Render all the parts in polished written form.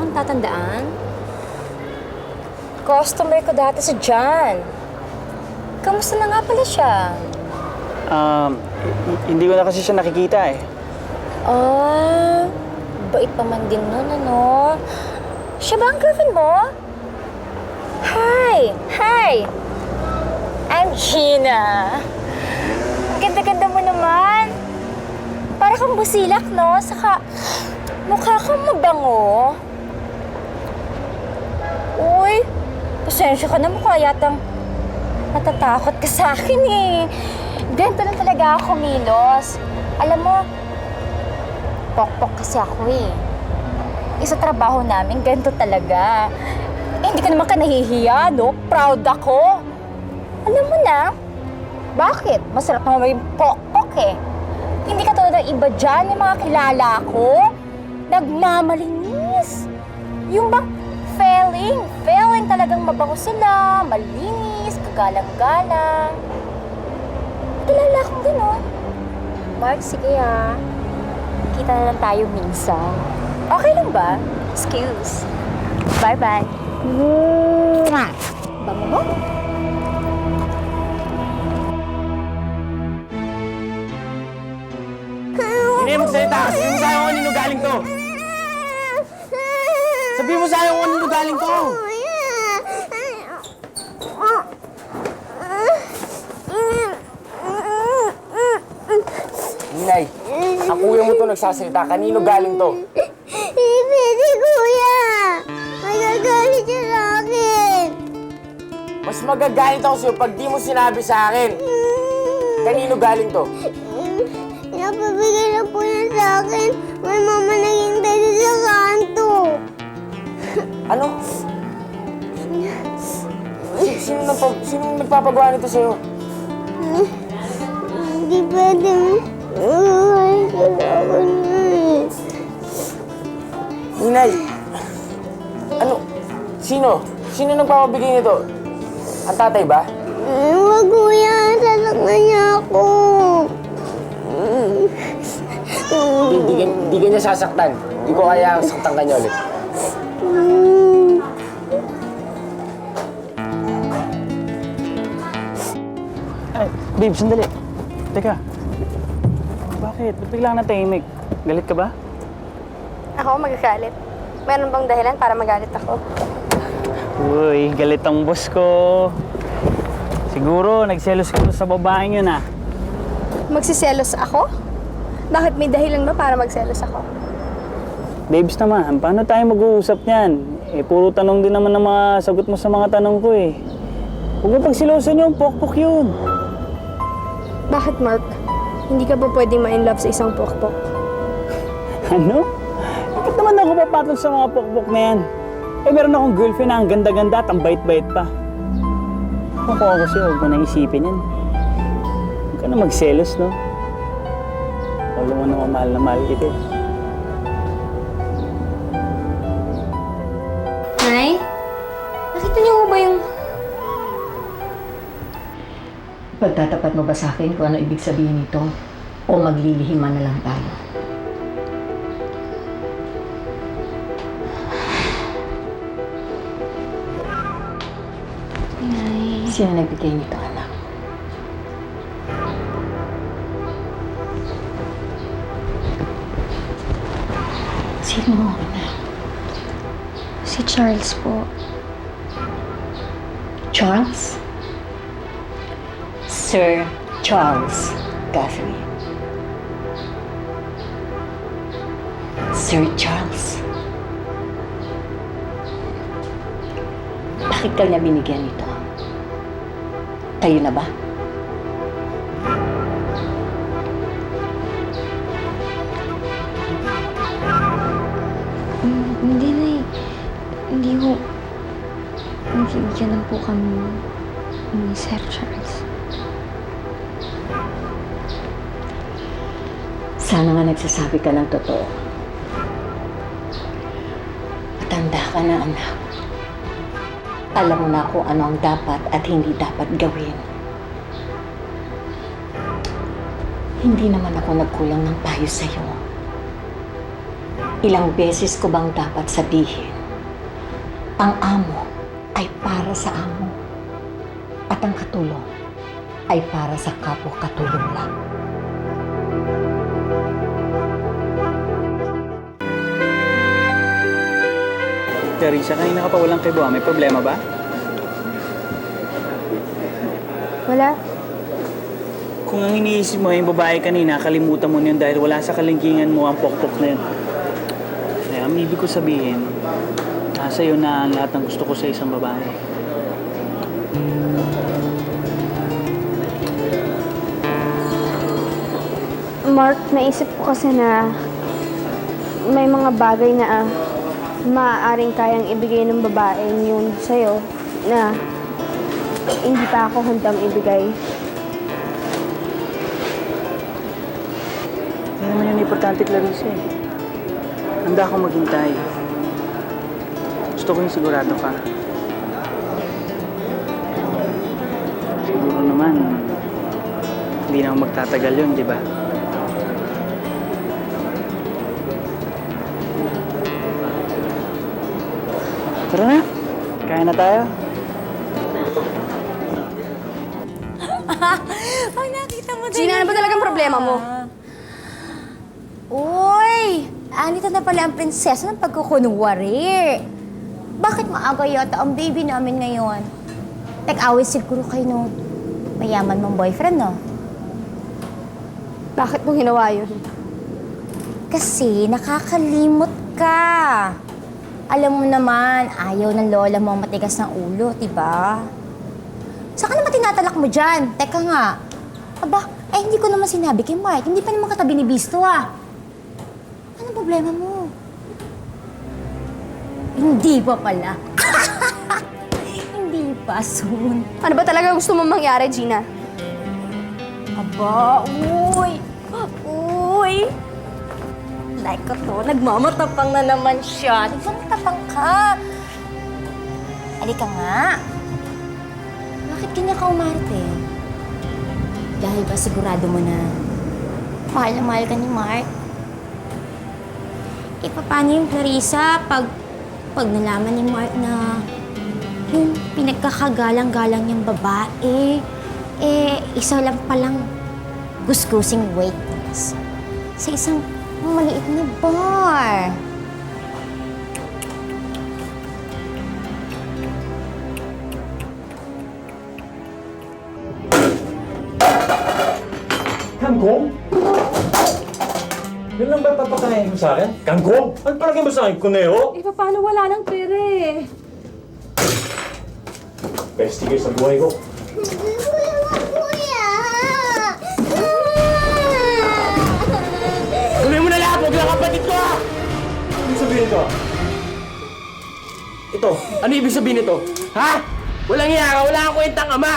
akong tatandaan? Customer ko dati si John. Kamusta na nga pala siya? Hindi ko na kasi siya nakikita eh. Ah, bait pa man din nun, ano? Siya ba ang girlfriend mo? Hi! Hi! I'm Gina. Ganda-ganda mo naman. Para kang busilak, no? Saka, mukha kang mabango. Uy, pasensya ka na, mukha yatang natatakot ka sa akin eh. Ganito lang talaga ako kumilos. Alam mo, pokpok kasi ako eh. Isa trabaho namin, ganito talaga. Eh, hindi ka naman ka nahihiya, no? Proud ako. Alam mo na, bakit? Masarap naman maging pokpok eh. Hindi ka tulad ng iba dyan, yung mga kilala ko. Nagmamalinis. Yung bang feeling talagang mabango sila, malinis, kagalang-galang. Kilala akong gano'n. Mark, sige ah. Kita na lang tayo minsan. Okay lang ba? Excuse. Bye-bye. Bango mo? Hindi magsalita ka. Sabihin mo sa'yo kung kanino galing to. Sabihin mo sa'yo kung kanino galing to. Ninay, ang kuya mo to nagsasalita. Kanino galing to? Hindi, kuya! Magagalit siya sa akin! Mas magagalit ako sa'yo pag di mo sinabi sa akin. Kanino galing to? Napabigay na po niya sa akin. May mama naghintay sa kanto. Ano? Sino nagpapagawa nito sa'yo? Hindi pwede. Ay, kailangan niya eh. Ninay, ano? Sino? Sino nagpapabigay nito? Ang tatay ba? Huwag kuya, sasaktan niya ako. Di ka niya sasaktan. Di ko kaya saktan ka niya ulit. Ay, babe, sandali. Teka. Bakit? Ba't biglang natahimik? Galit ka ba? Ako magagalit. Meron bang dahilan para magalit ako? Uy, galit ang boss ko. Siguro, nagselos ka sa babaeng yun ah. Magsiselos ako? Bakit may dahilan ba para magselos ako? Babes naman, paano tayo mag-uusap niyan? Eh, puro tanong din naman ang mga sagot mo sa mga tanong ko eh. Huwag mo pagsilosan yung pokpok yun. Bakit, Mark? Hindi ka ba pwedeng ma-inlove sa isang pokpok? Ano? Bakit naman ako papatol sa mga pokpok na yan? Eh, meron akong girlfriend na ang ganda-ganda at ang bait-bait pa. Ako kasi huwag mo na isipin yan. Huwag ka na magselos, no? Alam mo naman mahal na mahal kita eh. Nay? Nakita niyo ba yung... Pagtatapat mo ba sa akin kung ano ibig sabihin nito? O maglilihiman na lang tayo? Nay... Sino nagbigay nito, anak? Sino, anak? Si Charles po. Charles? Sir Charles Guthrie. Sir Charles? Bakit ka niya binigyan nito? Kayo na ba? Hindi, Nay. Hindi ho. Bigyan lang po kami ni Sir Charles. Sana nga nagsasabi ka ng totoo. Matanda ka na, anak. Alam mo na kung ano ang dapat at hindi dapat gawin. Hindi naman ako nagkulang ng payo sa'yo. Ilang beses ko bang dapat sabihin Ang amo ay para sa amo. At ang katulong ay para sa kapwa-katulong lang. Teresa, kanina ka pa walang kibo. May problema ba? Wala. Kung ang iniisip mo yung babae kanina, kalimutan mo na yun dahil wala sa kalingkingan mo ang pokpok na yun. Kaya ang ibig ko sabihin, nasa iyo na ang lahat ng gusto ko sa isang babae. Mark, naisip ko kasi na may mga bagay na maaaring kayang ibigay ng babaeng yun sa'yo na hindi pa ako handang ibigay. Hindi naman yun importante, Clarissa eh. Handa akong maghintay. Gusto ko yung sigurado ka. Siguro naman, hindi na ako magtatagal yun, di ba? Tara na, kaya na tayo. Pag nakita mo Gina, ano ba talagang problema mo? Uy! Anito na pala ang prinsesa ng pagkukunwari. Bakit maaga yata ang baby namin ngayon? Tag-away siguro kayo nung mayaman mong boyfriend, no? Bakit mo ginawa yun? Kasi nakakalimot ka. Alam mo naman, ayaw ng lola mo ang matigas ng ulo, diba? Saan ka naman tinatalak mo dyan? Teka nga. Aba, hindi ko naman sinabi kay Mark. Hindi pa naman katabi ni Bisto, ah. Anong problema mo? Hindi pa pala. Hindi pa, soon. Ano ba talaga gusto mong mangyari, Gina? Aba, uy! Uy! Like ko to, nagmamatapang na naman siya. Nagmamatapang ka. Halika nga. Bakit ganyan ka umarte? Dahil ba sigurado mo na mahal na mahal ka ni Mark? Eh, paano yung Clarissa pag nalaman ni Mark na yung pinagkakagalang-galang niyang babae, isa lang palang gusgusing waitress sa isang maliit na bar. Kangkong? Yun lang ba papakain mo sa akin? Kangkong? Ano palagay mo sa akin? Kuneo? Eh, paano wala ng pera eh? Best tigil sa buhay ko. Kuya! Gawin mo na lahat! Huwag lang kapatid ko ha! Ano ibig sabihin ito? Ito, ano ibig sabihin ito? Ha? Walang iya ka, wala kang kwentang ama!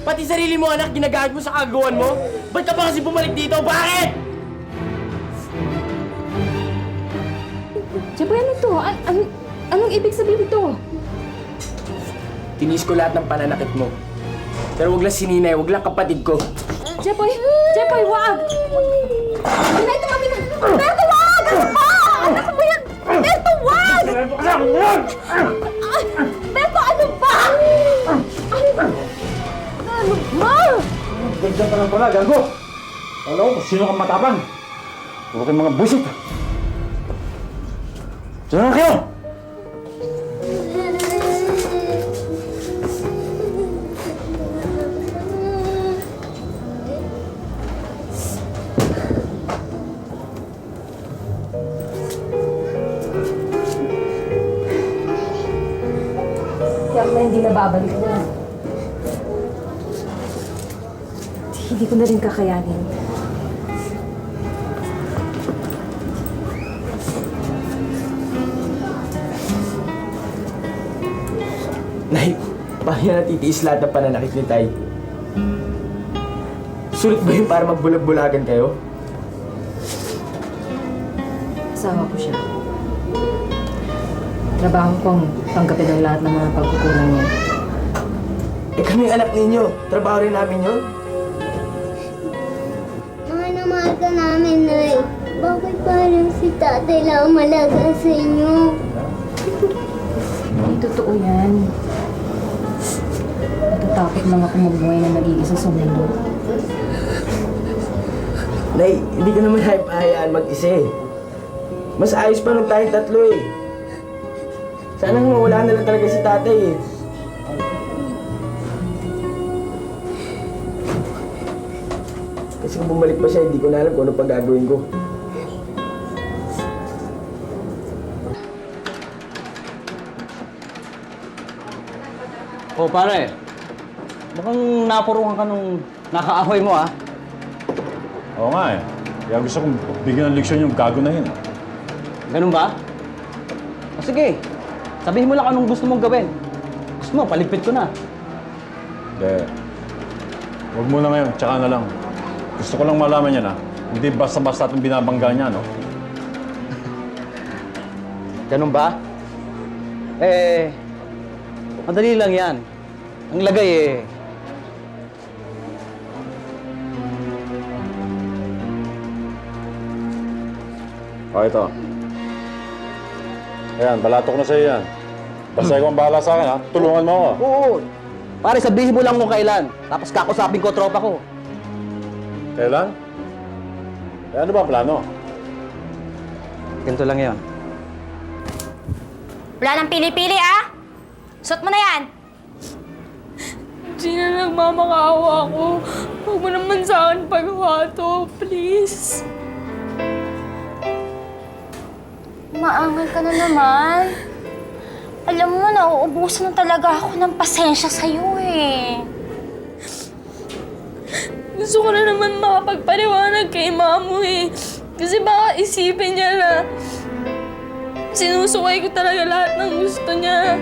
Pati sarili mo anak, ginagamit mo sa kagawan mo? Ba't ka pa kasi bumalik dito? Bakit? Jeboy, ano to? Anong ibig sabihin ito? Tinis ko lahat ng pananakit mo. Pero wag lang si Ninay, wag lang kapatid ko. Jeboy, wag! Pinay, tumabi ka! Berto, wag! Anak mo yan! Berto, wag! Berto, ano ba? Ano ba? Ganda ka lang pala, gago! Alam ko kung sino kang matapang. Puro kayong mga busit. Diyan na kayo! Kaya ako hindi na babalik na. Hindi ko na rin kakayanin. Nay, paano yan natitiis lahat ng pananakit ni Tay? Sulit ba yun para magbulag-bulagan kayo? Asawa ko siya. Trabaho kong tanggapin ang lahat ng mga pagkukulang niya. Eh kami anak ninyo, trabaho rin namin yun. Mahal na mahal ka namin, Nay. Bakit parang si tatay lang malaga sa inyo? totoo yan. Natatakot lang ako mabuhay na mag-iisa sa mundo. Nay, hindi ka naman hayaan mag-isa eh. Mas ayos pa nung tayong tatlo eh. Sana nga wala na lang talaga si tatay eh. Kasi kung bumalik pa siya, hindi ko na alam kung ano pang gagawin ko. Oh, pare. Mukhang napurungan ka nung nakaaway mo, ah. Oo nga eh. Kaya gusto kong bigyan ng leksyon yung gago na yun. Ganun ba? O sige, sabihin mo lang anong gusto mong gawin. Gusto mo, paligpit ko na. Hindi. Huwag mo na ngayon, tsaka na lang. Gusto ko lang malaman yan, ha? Hindi basta-basta itong binabangga niya, no? Ganun ba? Eh, madali lang yan. Ang lagay eh, O, ito. Ayan, balato ko na sa'yo yan. Basta ikaw ang bahala sa akin, ha? Tulungan mo ako. oo. Pare, sabihin mo lang kung kailan. Tapos kakusapin ko tropa ko. Kailan? Eh, ano ba ang plano? Ganito lang yan. Wala nang pili-pili, ah! Suot mo na yan! Gina, nagmamakaawa ako. Huwag mo naman sa akin pagawa to, please. Maangal ka na naman. Alam mo, nauubusan na talaga ako ng pasensya sa'yo eh. Gusto ko na naman makapagpaliwanag kay Mamo eh. Kasi baka isipin niya na sinusukay ko talaga lahat ng gusto niya.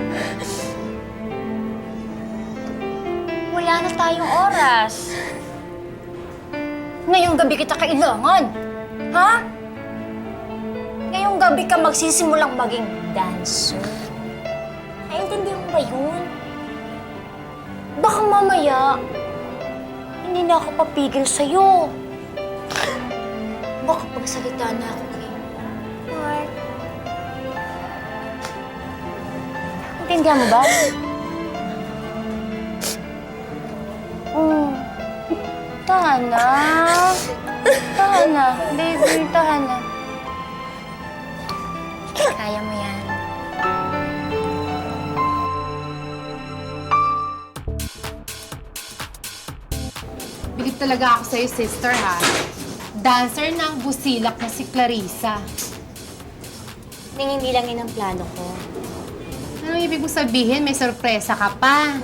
Wala na tayong oras. Ngayong gabi kita kailangan. Ha? Ngayong gabi ka magsisimulang maging dancer. Naintindihan mo ba yun? Baka mamaya, hindi na ako papigil sa'yo. Baka pagsalita na ako kay Mark. Intindihan mo ba? Oh. Tahan na. Tahan na. Baby, tahan na. Kaya mo yan. Bilib talaga ako sa'yo, sister, ha? Dancer ng busilak na si Clarissa. Hindi lang yun ang plano ko. Anong ibig mong sabihin? May sorpresa ka pa.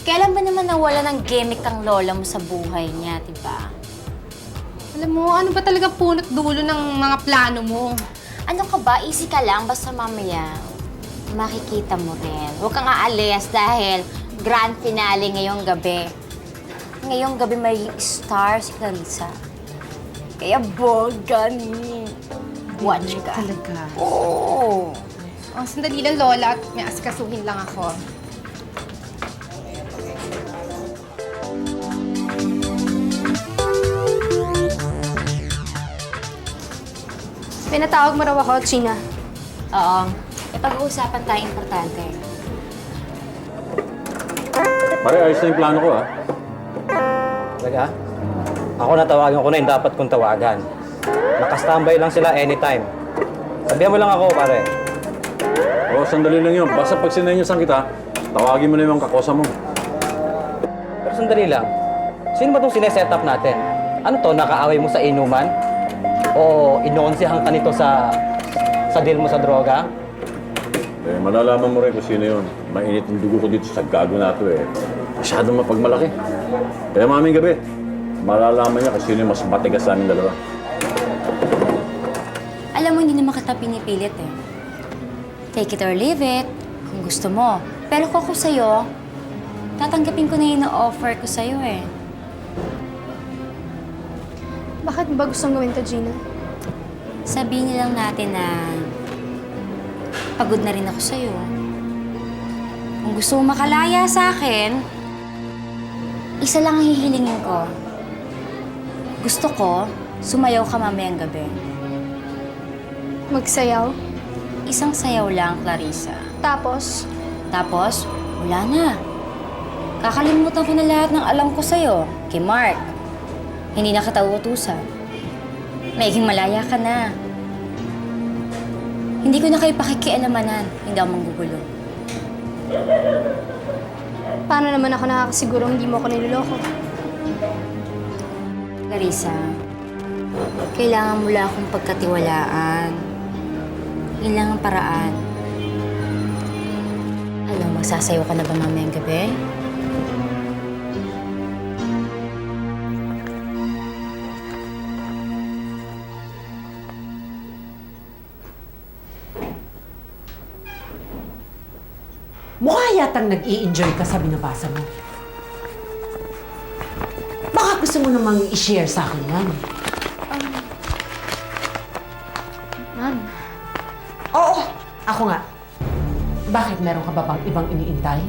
Kailan ba naman nawala ng gimmick ang lola mo sa buhay niya, diba? Alam mo, ano ba talaga punot dulo ng mga plano mo? Ano ka ba? Easy ka lang. Basta mamaya, makikita mo rin. Huwag kang aalis dahil grand finale ngayong gabi. Ngayong gabi may star si Clarissa. Kaya bongga ni. Watch ka. Talaga. Oo. Oh, sandali lang, Lola, at may asikasuhin lang ako. Pinatawag mo raw ako, Gina. Oo. May pag-uusapan tayo importante. Pare, ayos na yung plano ko, ha? Talaga? Ako natawagan ko na yung dapat kong tawagan. Nakastambay lang sila anytime. Sabihan mo lang ako, pare. Oo, sandali lang yun. Basta pag sinenyosan kita, tawagin mo na yung kakosa mo. Pero sandali lang. Sino ba itong sineset up natin? Ano to, nakaaway mo sa inuman? O inonsihan ka nito sa deal mo sa droga? Eh, malalaman mo rin kung sino yun. Mainit ang dugo ko dito sa gago na ito, eh. Masyadong mapagmalaki. Kaya maming gabi, malalaman niya kung sino yung mas matigas sa aming dalawa. Alam mo, hindi naman kita pinipilit eh. Take it or leave it, kung gusto mo. Pero kung ako sa'yo, tatanggapin ko na yung na-offer ko sa'yo eh. Bakit ba gustong gawin to, Gina? Sabihin lang natin na pagod na rin ako sa'yo. Kung gusto mo makalaya sa akin, isa lang ang hihilingin ko. Gusto ko, sumayaw ka mamayang gabi. Magsayaw? Isang sayaw lang, Clarissa. Tapos, Tapos, wala na. Kakalimutan ko na lahat ng alam ko sa'yo, kay Mark. Hindi na kita uutusan. Maiging malaya ka na. Hindi ko na kayo pakikialamanan. Hindi ako manggugulo. paano naman ako nakakasiguro hindi mo ako niloloko? Clarissa, kailangan mo lang akong pagkatiwalaan. Yun lang ang paraan. Alam, magsasayaw ka na ba mamayang gabi? Mukha yatang nag-i-enjoy ka sa binabasa mo. Baka gusto mo namang i-share sa akin yan. Ma'am, Oo, ako nga. Bakit meron ka ba bang ibang iniintay?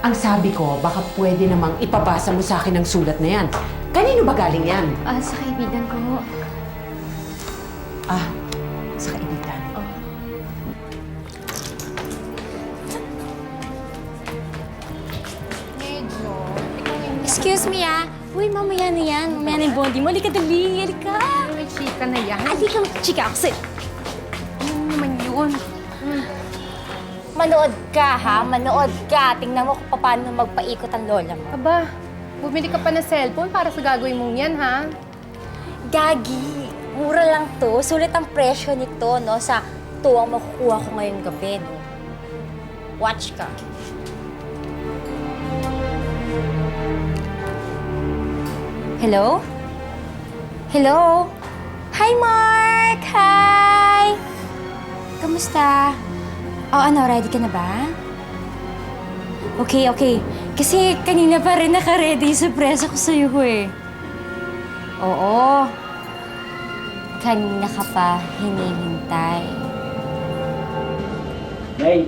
Ang sabi ko, baka pwede namang ipabasa mo sa akin ang sulat na yan. Kanino ba galing yan? sa kaibigan ko. Sa kaibigan. Excuse me, ah. Uy, mamaya na yan. Mamaya na yung bondi mo. Halika, dali. Halika. May chika na yan. Halika, chika ako sa'yo. Ano naman yun? Manood ka, ha? Manood ka. Tingnan mo kung paano magpaikot ang lola mo. Aba, bumili ka pa ng cellphone para sa gagawin mong yan, ha? Gagi. Mura lang to. Sulit ang presyo nito, no? Sa tuwang makukuha ko ngayong gabi, no? Watch ka. Hello? Hello? Hi, Mark! Hi! Kamusta? Ano, ready ka na ba? Okay. Kasi kanina pa rin naka-ready yung surprise ko sa'yo eh. Oo. Kanina ka pa hinihintay. Nay,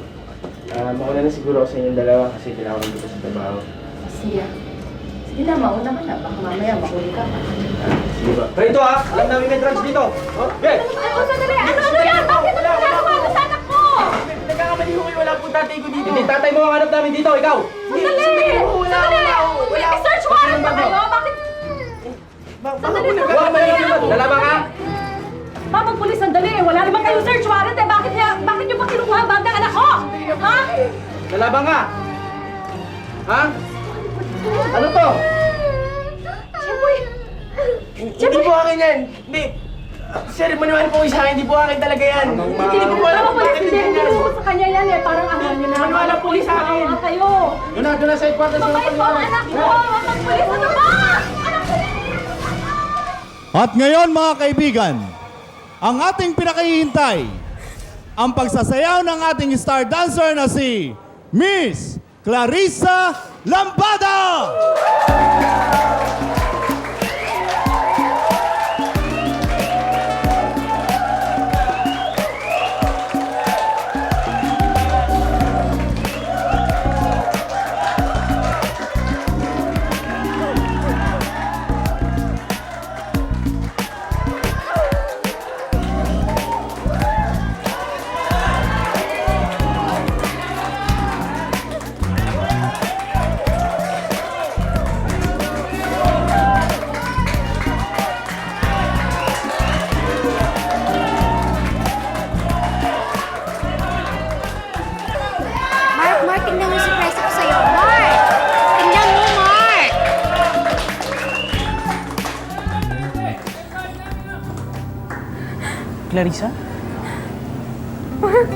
mauna na siguro ako sa inyong dalawa kasi kailangan ko dito sa trabaho. Sige na, mauna ka na. Baka mamaya mahuli ka pa. Sige ba? Pero ito alam namin may drugs dito. Oh, okay. Sandali! Ano yan? Bakit ano ginagawa mo sa anak ko? Nagkakamali ko kayo, wala pong tatay ko dito. Hindi tatay mo ang hanap namin dito, ikaw. Sandali! May search warrant ba kayo? Bakit? Lalaban ka? Mama, pulis, sandali. Wala naman kayong search warrant eh. Bakit niyo ba kinukuha ang bag ng anak ko? Ha? Lalaban ka? Ha? Ano to? Hindi po akin yan. Hindi. Sir, maniwala po kayo sa akin. Hindi po akin talaga yan. Hindi ko po alam kung bakit Hindi yan. ko sa kanya yan eh. Parang alam niyo na. Maniwala po kayo sa akin. Kayo. Doon na sa headquarters. Mabait po ang anak ko. Ang pulis, ano ba? At ngayon mga kaibigan, ang ating pinakahihintay, ang pagsasayaw ng ating star dancer na si Miss Clarissa Lambada! Mark, tingnan mo yung surprise ko sa'yo. Mark! Tingnan mo, Mark! Clarissa? Mark!